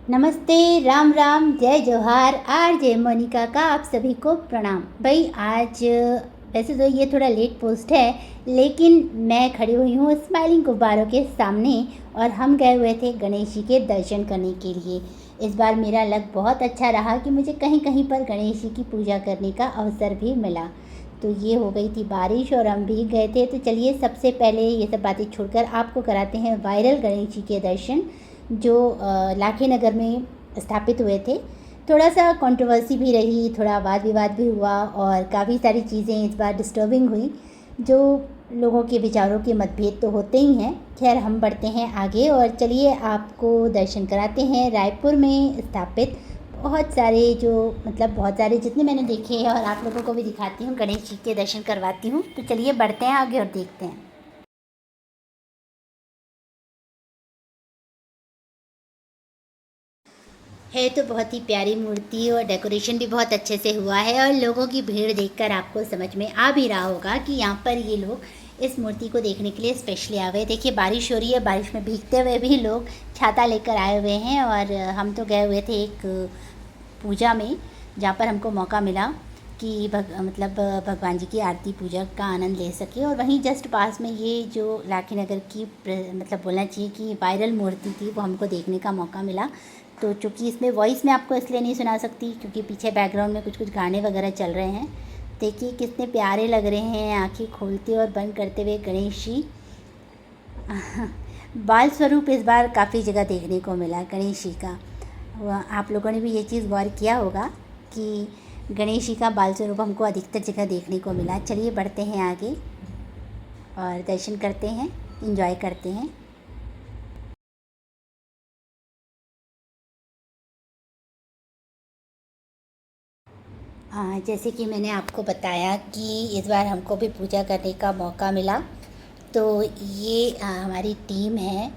नमस्ते, राम राम, जय जोहार। आरजे मोनिका का आप सभी को प्रणाम। भाई आज वैसे तो ये थोड़ा लेट पोस्ट है, लेकिन मैं खड़ी हुई हूँ स्माइलिंग गुब्बारों के सामने और हम गए हुए थे गणेश जी के दर्शन करने के लिए। इस बार मेरा लक बहुत अच्छा रहा कि मुझे कहीं कहीं पर गणेश जी की पूजा करने का अवसर भी मिला। तो ये हो गई थी बारिश और हम भीग गए थे। तो चलिए सबसे पहले ये सब बातें छोड़कर आपको कराते हैं वायरल गणेश जी के दर्शन, जो लाखे नगर में स्थापित हुए थे। थोड़ा सा कंट्रोवर्सी भी रही, थोड़ा वाद विवाद भी हुआ और काफ़ी सारी चीज़ें इस बार डिस्टर्बिंग हुई। जो लोगों के विचारों के मतभेद तो होते ही हैं। खैर हम बढ़ते हैं आगे और चलिए आपको दर्शन कराते हैं रायपुर में स्थापित बहुत सारे बहुत सारे जितने मैंने देखे हैं और आप लोगों को भी दिखाती हूँ, गणेश जी के दर्शन करवाती हूँ। तो चलिए बढ़ते हैं आगे और देखते हैं। है तो बहुत ही प्यारी मूर्ति और डेकोरेशन भी बहुत अच्छे से हुआ है और लोगों की भीड़ देखकर आपको समझ में आ भी रहा होगा कि यहाँ पर ये लोग इस मूर्ति को देखने के लिए स्पेशली आए हुए हैं। देखिए बारिश हो रही है, बारिश में भीगते हुए भी लोग छाता लेकर आए हुए हैं और हम तो गए हुए थे एक पूजा में जहाँ पर हमको मौका मिला कि भगवान जी की आरती पूजा का आनंद ले सके। और वहीं जस्ट पास में ये जो लाठी नगर की बोलना चाहिए कि वायरल मूर्ति थी, वो हमको देखने का मौका मिला। तो चूँकि इसमें वॉइस मैं आपको इसलिए नहीं सुना सकती क्योंकि पीछे बैकग्राउंड में कुछ कुछ गाने वगैरह चल रहे हैं। देखिए कितने प्यारे लग रहे हैं आँखें खोलते और बंद करते हुए गणेश जी। बाल स्वरूप इस बार काफ़ी जगह देखने को मिला गणेश जी का। आप लोगों ने भी ये चीज़ गौर किया होगा कि गणेश जी का बाल स्वरूप हमको अधिकतर जगह देखने को मिला। चलिए बढ़ते हैं आगे और दर्शन करते हैं, एंजॉय करते हैं। जैसे कि मैंने आपको बताया कि इस बार हमको भी पूजा करने का मौका मिला। तो ये हमारी टीम है,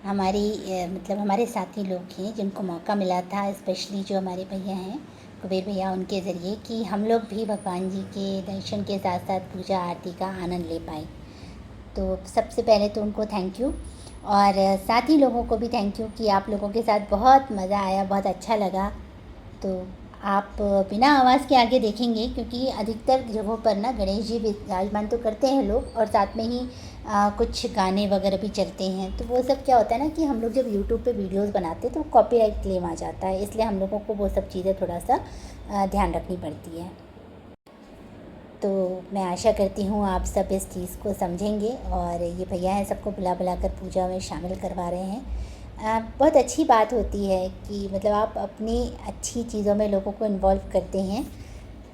हमारे साथी लोग हैं जिनको मौका मिला था, स्पेशली जो हमारे भैया हैं कुबेर भैया, उनके ज़रिए कि हम लोग भी भगवान जी के दर्शन के साथ साथ पूजा आरती का आनंद ले पाए। तो सबसे पहले तो उनको थैंक यू और साथी लोगों को भी थैंक यू कि आप लोगों के साथ बहुत मज़ा आया, बहुत अच्छा लगा। तो आप बिना आवाज़ के आगे देखेंगे क्योंकि अधिकतर जगहों पर ना गणेश जी विराजमान तो करते हैं लोग और साथ में ही कुछ गाने वगैरह भी चलते हैं। तो वो सब क्या होता है ना कि हम लोग जब यूट्यूब पे वीडियोस बनाते हैं तो कॉपीराइट क्लेम आ जाता है, इसलिए हम लोगों को वो सब चीज़ें थोड़ा सा ध्यान रखनी पड़ती है। तो मैं आशा करती हूँ आप सब इस चीज़ को समझेंगे और ये भैया हैं सबको बुला बुला कर पूजा में शामिल करवा रहे हैं। बहुत अच्छी बात होती है कि आप अपनी अच्छी चीज़ों में लोगों को इन्वॉल्व करते हैं।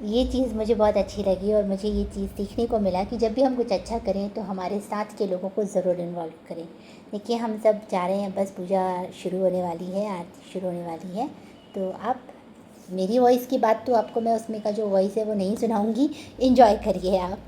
ये चीज़ मुझे बहुत अच्छी लगी और मुझे ये चीज़ सीखने को मिला कि जब भी हम कुछ अच्छा करें तो हमारे साथ के लोगों को ज़रूर इन्वॉल्व करें। देखिए हम सब जा रहे हैं, बस पूजा शुरू होने वाली है, आरती शुरू होने वाली है। तो आप मेरी वॉइस की बात तो आपको मैं उसमें का जो वॉइस है वो नहीं सुनाऊंगी, एंजॉय करिए आप।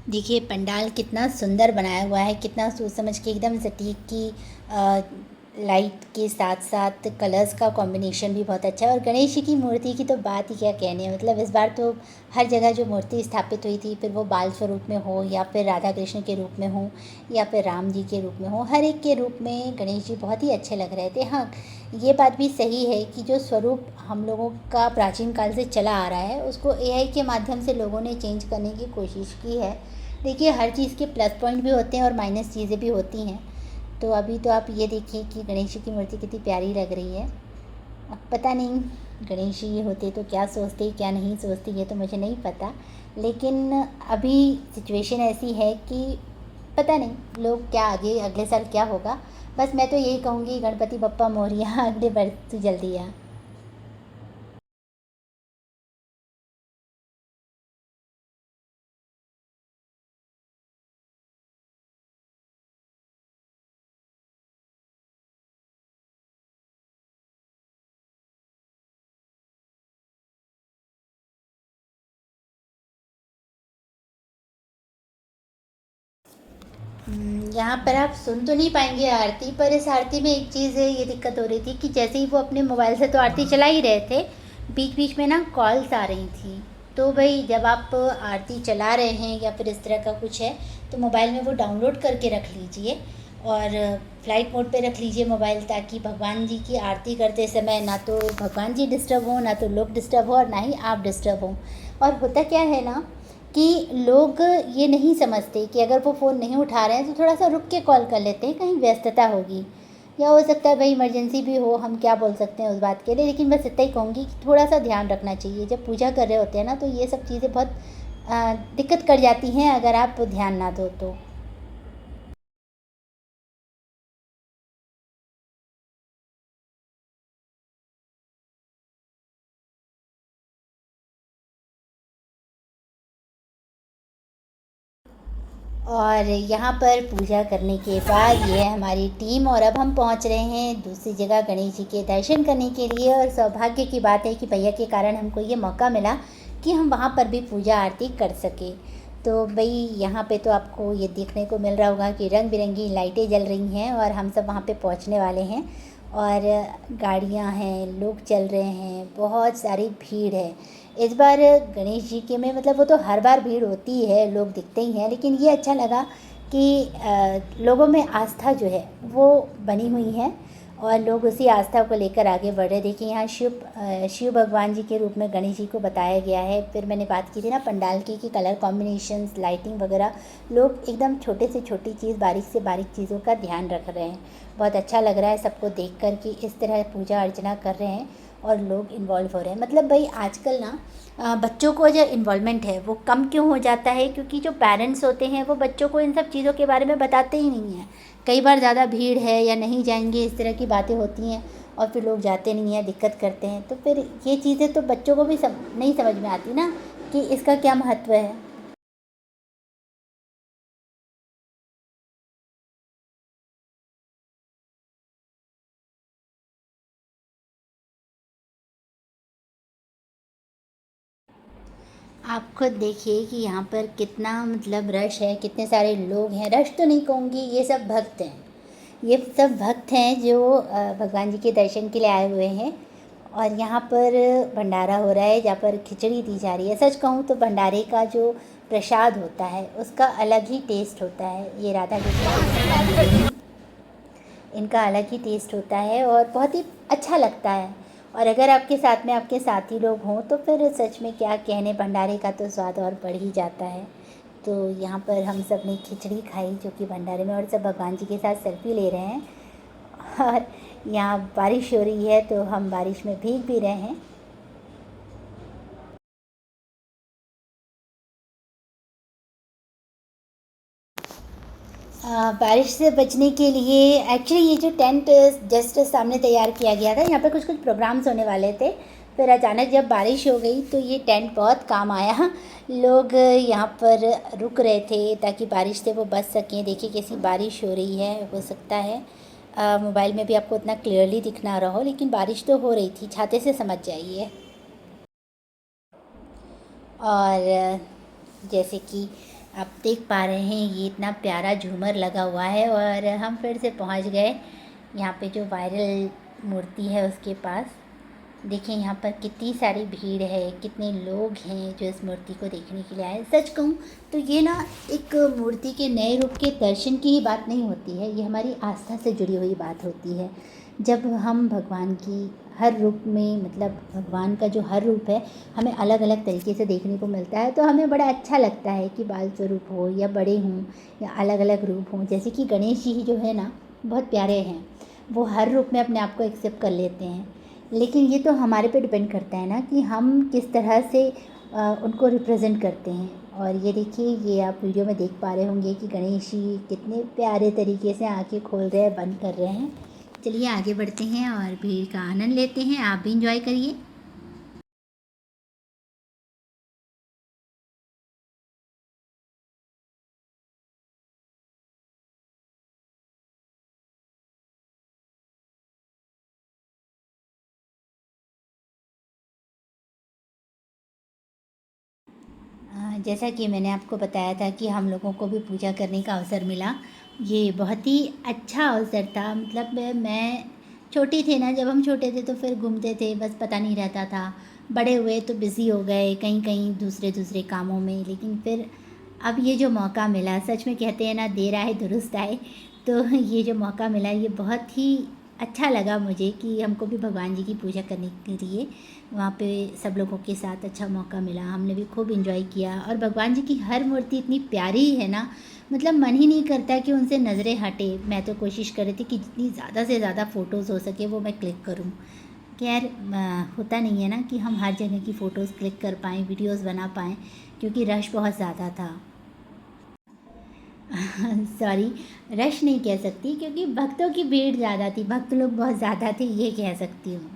देखिए पंडाल कितना सुंदर बनाया हुआ है, कितना सोच समझ के एकदम सटीक की लाइट के साथ साथ कलर्स का कॉम्बिनेशन भी बहुत अच्छा है। और गणेश जी की मूर्ति की तो बात ही क्या कहने है। इस बार तो हर जगह जो मूर्ति स्थापित हुई थी, फिर वो बाल स्वरूप में हो या फिर राधा कृष्ण के रूप में हो या फिर राम जी के रूप में हो, हर एक के रूप में गणेश जी बहुत ही अच्छे लग रहे थे। हाँ, ये बात भी सही है कि जो स्वरूप हम लोगों का प्राचीन काल से चला आ रहा है उसको एआई के माध्यम से लोगों ने चेंज करने की कोशिश की है। देखिए हर चीज़ के प्लस पॉइंट भी होते हैं और माइनस चीज़ें भी होती हैं। तो अभी तो आप ये देखिए कि गणेश जी की मूर्ति कितनी प्यारी लग रही है। अब पता नहीं गणेश जी होते तो क्या सोचते क्या नहीं सोचते, ये तो मुझे नहीं पता। लेकिन अभी सिचुएशन ऐसी है कि पता नहीं लोग क्या आगे अगले साल क्या होगा। बस मैं तो यही कहूँगी गणपति बप्पा मोरया अगले वर्ष तो जल्दी आ। यहाँ पर आप सुन तो नहीं पाएंगे आरती, पर इस आरती में एक चीज़ है, ये दिक्कत हो रही थी कि जैसे ही वो अपने मोबाइल से तो आरती चला ही रहे थे, बीच बीच में ना कॉल्स आ रही थी। तो भाई जब आप आरती चला रहे हैं या फिर इस तरह का कुछ है तो मोबाइल में वो डाउनलोड करके रख लीजिए और फ्लाइट मोड पे रख लीजिए मोबाइल, ताकि भगवान जी की आरती करते समय ना तो भगवान जी डिस्टर्ब हों, ना तो लोग डिस्टर्ब हो और ना ही आप डिस्टर्ब हों। और होता क्या है ना कि लोग ये नहीं समझते कि अगर वो फ़ोन नहीं उठा रहे हैं तो थोड़ा सा रुक के कॉल कर लेते हैं, कहीं व्यस्तता होगी या हो सकता है भाई इमरजेंसी भी हो, हम क्या बोल सकते हैं उस बात के लिए। लेकिन बस इतना ही कहूँगी कि थोड़ा सा ध्यान रखना चाहिए जब पूजा कर रहे होते हैं ना, तो ये सब चीज़ें बहुत दिक्कत कर जाती हैं अगर आप ध्यान ना दो तो। और यहाँ पर पूजा करने के बाद ये है हमारी टीम, और अब हम पहुँच रहे हैं दूसरी जगह गणेश जी के दर्शन करने के लिए। और सौभाग्य की बात है कि भैया के कारण हमको ये मौका मिला कि हम वहाँ पर भी पूजा आरती कर सके। तो भाई यहाँ पे तो आपको ये देखने को मिल रहा होगा कि रंग बिरंगी लाइटें जल रही हैं और हम सब वहाँ पे पहुँचने वाले हैं। और गाड़ियाँ हैं, लोग चल रहे हैं, बहुत सारी भीड़ है इस बार गणेश जी के में। मतलब वो तो हर बार भीड़ होती है, लोग दिखते ही हैं, लेकिन ये अच्छा लगा कि लोगों में आस्था जो है वो बनी हुई है और लोग उसी आस्था को लेकर आगे बढ़ रहे। देखिए यहाँ शिव भगवान जी के रूप में गणेश जी को बताया गया है। फिर मैंने बात की थी ना पंडाल की कि कलर कॉम्बिनेशंस, लाइटिंग वगैरह, लोग एकदम छोटे से छोटी चीज़, बारीक से बारीक चीज़ों का ध्यान रख रहे हैं। बहुत अच्छा लग रहा है सबको देख कर कि इस तरह पूजा अर्चना कर रहे हैं और लोग इन्वॉल्व हो रहे हैं। मतलब भाई आजकल ना बच्चों को जो इन्वॉल्वमेंट है वो कम क्यों हो जाता है, क्योंकि जो पेरेंट्स होते हैं वो बच्चों को इन सब चीज़ों के बारे में बताते ही नहीं हैं। कई बार ज़्यादा भीड़ है या नहीं जाएंगे, इस तरह की बातें होती हैं और फिर लोग जाते नहीं हैं, दिक्कत करते हैं। तो फिर ये चीज़ें तो बच्चों को भी नहीं समझ में आती ना कि इसका क्या महत्व है। आप खुद देखिए कि यहाँ पर कितना मतलब रश है, कितने सारे लोग हैं। रश तो नहीं कहूँगी, ये सब भक्त हैं। ये सब भक्त हैं जो भगवान जी के दर्शन के लिए आए हुए हैं। और यहाँ पर भंडारा हो रहा है जहाँ पर खिचड़ी दी जा रही है। सच कहूँ तो भंडारे का जो प्रसाद होता है उसका अलग ही टेस्ट होता है। ये राधा कृष्ण, इनका अलग ही टेस्ट होता है और बहुत ही अच्छा लगता है। और अगर आपके साथ में आपके साथी लोग हों तो फिर सच में क्या कहने, भंडारे का तो स्वाद और बढ़ ही जाता है। तो यहाँ पर हम सब ने खिचड़ी खाई जो कि भंडारे में, और सब भगवान जी के साथ सेल्फी ले रहे हैं। और यहाँ बारिश हो रही है तो हम बारिश में भीग भी रहे हैं। बारिश से बचने के लिए एक्चुअली ये जो टेंट जस्ट सामने तैयार किया गया था, यहाँ पर कुछ कुछ प्रोग्राम्स होने वाले थे। फिर अचानक जब बारिश हो गई तो ये टेंट बहुत काम आया। लोग यहाँ पर रुक रहे थे ताकि बारिश से वो बच सकें। देखिए कैसी बारिश हो रही है। हो सकता है मोबाइल में भी आपको उतना क्लियरली दिख ना रहा हो, लेकिन बारिश तो हो रही थी, छाते से समझ जाइए। और जैसे कि आप देख पा रहे हैं ये इतना प्यारा झूमर लगा हुआ है और हम फिर से पहुंच गए यहाँ पे जो वायरल मूर्ति है उसके पास। देखिए यहाँ पर कितनी सारी भीड़ है, कितने लोग हैं जो इस मूर्ति को देखने के लिए आए। सच कहूँ तो ये ना एक मूर्ति के नए रूप के दर्शन की ही बात नहीं होती है, ये हमारी आस्था से जुड़ी हुई बात होती है। जब हम भगवान की हर रूप में, मतलब भगवान का जो हर रूप है हमें अलग अलग तरीके से देखने को मिलता है, तो हमें बड़ा अच्छा लगता है कि बाल स्वरूप हो या बड़े हों या अलग अलग रूप हों। जैसे कि गणेश जी ही जो है ना बहुत प्यारे हैं, वो हर रूप में अपने आप को एक्सेप्ट कर लेते हैं। लेकिन ये तो हमारे पे डिपेंड करता है ना कि हम किस तरह से उनको रिप्रेजेंट करते हैं। और ये देखिए, ये आप वीडियो में देख पा रहे होंगे कि गणेश जी कितने प्यारे तरीके से आंखें खोल रहे हैं, बंद कर रहे हैं। चलिए आगे बढ़ते हैं और भीड़ का आनंद लेते हैं। आप भी इंजॉय करिए। जैसा कि मैंने आपको बताया था कि हम लोगों को भी पूजा करने का अवसर मिला। ये बहुत ही अच्छा अवसर था। मतलब मैं छोटे थे ना, जब हम छोटे थे तो फिर घूमते थे, बस पता नहीं रहता था। बड़े हुए तो बिज़ी हो गए कहीं कहीं दूसरे दूसरे कामों में, लेकिन फिर अब ये जो मौका मिला, सच में कहते हैं ना, देर आए दुरुस्त आए। तो ये जो मौका मिला ये बहुत ही अच्छा लगा मुझे कि हमको भी भगवान जी की पूजा करने के लिए वहाँ पे सब लोगों के साथ अच्छा मौका मिला। हमने भी खूब एंजॉय किया और भगवान जी की हर मूर्ति इतनी प्यारी है ना, मतलब मन ही नहीं करता कि उनसे नज़रें हटे। मैं तो कोशिश कर रही थी कि जितनी ज़्यादा से ज़्यादा फ़ोटोज़ हो सके वो मैं क्लिक करूँ। खैर होता नहीं है ना कि हम हर जगह की फ़ोटोज़ क्लिक कर पाएँ, वीडियोज़ बना पाएँ, क्योंकि रश बहुत ज़्यादा था। सॉरी, रश नहीं कह सकती क्योंकि भक्तों की भीड़ ज़्यादा थी, भक्त लोग बहुत ज़्यादा थे, ये कह सकती हूँ।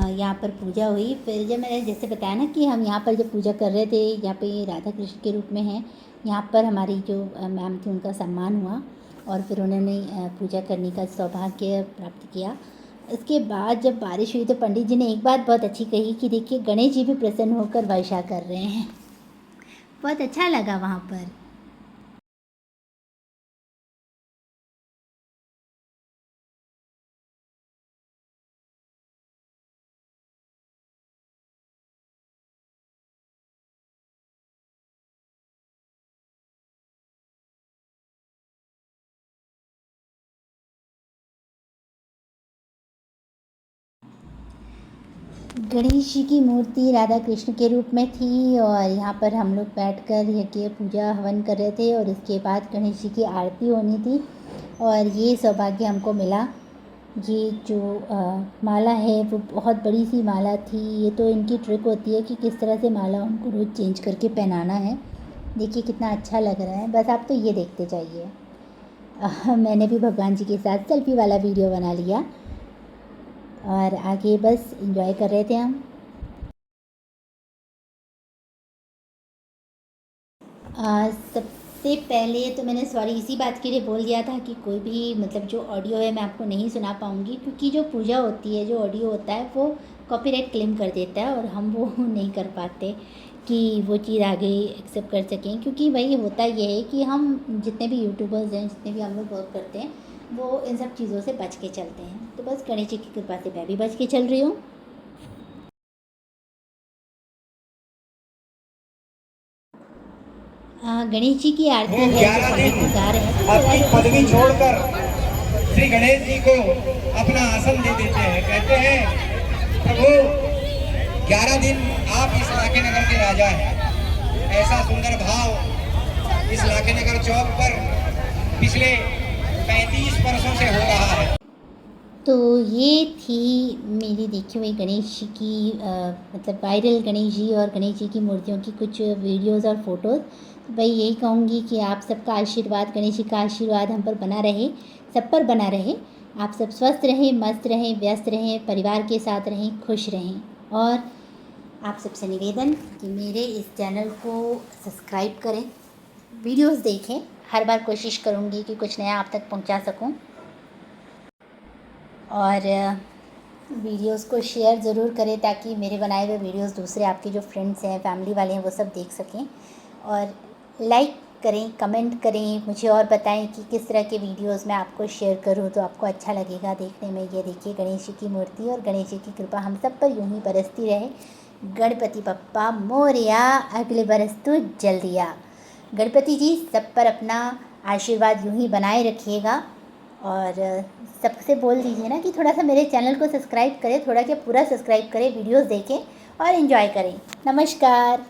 यहाँ पर पूजा हुई, फिर जब मैंने जैसे बताया ना कि हम यहाँ पर जब पूजा कर रहे थे, यहाँ पे राधा कृष्ण के रूप में हैं, यहाँ पर हमारी जो मैम थी उनका सम्मान हुआ और फिर उन्होंने पूजा करने का सौभाग्य प्राप्त किया। इसके बाद जब बारिश हुई तो पंडित जी ने एक बात बहुत अच्छी कही कि देखिए गणेश जी भी प्रसन्न होकर वर्षा कर रहे हैं। बहुत अच्छा लगा वहाँ पर। गणेश जी की मूर्ति राधा कृष्ण के रूप में थी और यहाँ पर हम लोग बैठकर यज्ञ पूजा हवन कर रहे थे और इसके बाद गणेश जी की आरती होनी थी और ये सौभाग्य हमको मिला। ये जो माला है वो बहुत बड़ी सी माला थी। ये तो इनकी ट्रिक होती है कि किस तरह से माला उनको रोज़ चेंज करके पहनाना है। देखिए कितना अच्छा लग रहा है, बस आप तो ये देखते जाइए। मैंने भी भगवान जी के साथ सेल्फी वाला वीडियो बना लिया और आगे बस एंजॉय कर रहे थे हम। सबसे पहले तो मैंने सॉरी इसी बात के लिए बोल दिया था कि कोई भी मतलब जो ऑडियो है मैं आपको नहीं सुना पाऊँगी, क्योंकि जो पूजा होती है, जो ऑडियो होता है वो कॉपीराइट क्लेम कर देता है और हम वो नहीं कर पाते कि वो चीज़ आगे एक्सेप्ट कर सकें। क्योंकि वही होता ये है कि हम जितने भी यूट्यूबर्स हैं, जितने भी हम लोग वर्क करते हैं, वो इन सब चीज़ों से बच के चलते हैं। तो बस गणेश जी की कृपा से मैं भी बच के चल रही हूँ। गणेश जी की आरती वो है जो 11 पंडित जी दिन गा रहे हैं, तो थोड़ा अपनी सा पदवी सुनिए। छोड़कर श्री गणेश जी को अपना आसन दे देते हैं। कहते हैं प्रभु 11 दिन आप इस लाखे नगर के राजा हैं। ऐसा सुंदर भाव इस लाखे नगर चौक पर पिछले 35 वर्षों से हो रहा है। तो ये थी मेरी देखी हुई गणेश जी की मतलब वायरल गणेश जी और गणेश जी की मूर्तियों की कुछ वीडियोस और फ़ोटोज़। तो भाई यही कहूँगी कि आप सबका आशीर्वाद, गणेश जी का आशीर्वाद हम पर बना रहे, सब पर बना रहे। आप सब स्वस्थ रहें, मस्त रहें, व्यस्त रहें, परिवार के साथ रहें, खुश रहें। और आप सबसे निवेदन कि मेरे इस चैनल को सब्सक्राइब करें, वीडियोज़ देखें। हर बार कोशिश करूँगी कि कुछ नया आप तक पहुँचा सकूँ और वीडियोस को शेयर ज़रूर करें ताकि मेरे बनाए हुए वीडियोस दूसरे आपके जो फ्रेंड्स हैं, फैमिली वाले हैं, वो सब देख सकें। और लाइक करें, कमेंट करें, मुझे और बताएं कि किस तरह के वीडियोस मैं आपको शेयर करूं तो आपको अच्छा लगेगा देखने में। ये देखिए गणेश जी की मूर्ति और गणेश जी की कृपा हम सब पर यूं ही बरसती रहे। गणपति बप्पा मोरया, अगले बरस तो जल्दी आ। गणपति जी सब पर अपना आशीर्वाद यूं ही बनाए रखिएगा और सबसे बोल दीजिए ना कि थोड़ा सा मेरे चैनल को सब्सक्राइब करें, थोड़ा क्या पूरा सब्सक्राइब करें, वीडियोस देखें और एंजॉय करें। नमस्कार।